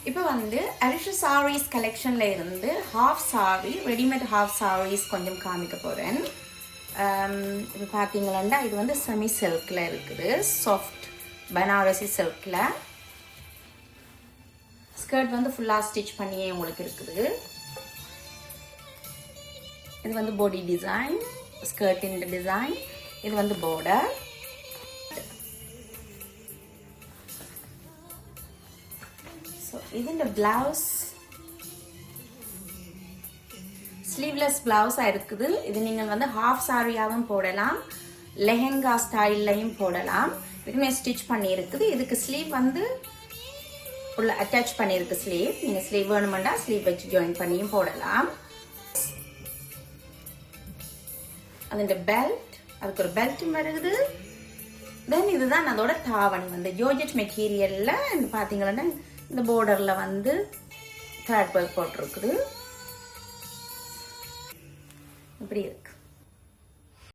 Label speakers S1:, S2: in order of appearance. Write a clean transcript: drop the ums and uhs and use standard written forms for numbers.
S1: இப்போ வந்து அரிஷா சாரீஸ் கலெக்ஷன்ல இருந்து half sari readymade half saris கொஞ்சம் காமிக்க போகிறேன். இப்போ பார்த்தீங்களா இது வந்து செமி சில்கில் இருக்குது, சாஃப்ட் பனாரசி சில்கில். ஸ்கர்ட் வந்து ஃபுல்லாக ஸ்டிச் பண்ணியே உங்களுக்கு இருக்குது. இது வந்து பாடி டிசைன், ஸ்கர்ட்டின் டிசைன். இது வந்து பார்டர். ஸோ இதுன்ற பிளவுஸ் ஸ்லீவ்லெஸ் பிளவுஸாக இருக்குது. இது நீங்கள் வந்து ஹாஃப் சாரியாகவும் போடலாம், லெஹெங்கா ஸ்டைல்லையும் போடலாம். இதுக்குமே ஸ்டிச் பண்ணியிருக்குது. இதுக்கு ஸ்லீவ் வந்து உள்ள அட்டாச் பண்ணியிருக்கு ஸ்லீவ். நீங்கள் ஸ்லீவ் வேணுமெண்டா ஸ்லீவ் வச்சு ஜாயின் பண்ணியும் போடலாம். அதோட பெல்ட், அதுக்கு ஒரு பெல்ட்டும் வருது. தென் இதுதான் அதோட தாவணி வந்து ஜோர்ஜெட் மெட்டீரியல்ல பார்த்தீங்கன்னா இந்த பார்டர்ல வந்து த்ரெட் ஒர்க் போட்டிருக்குது. இப்படி இருக்கு.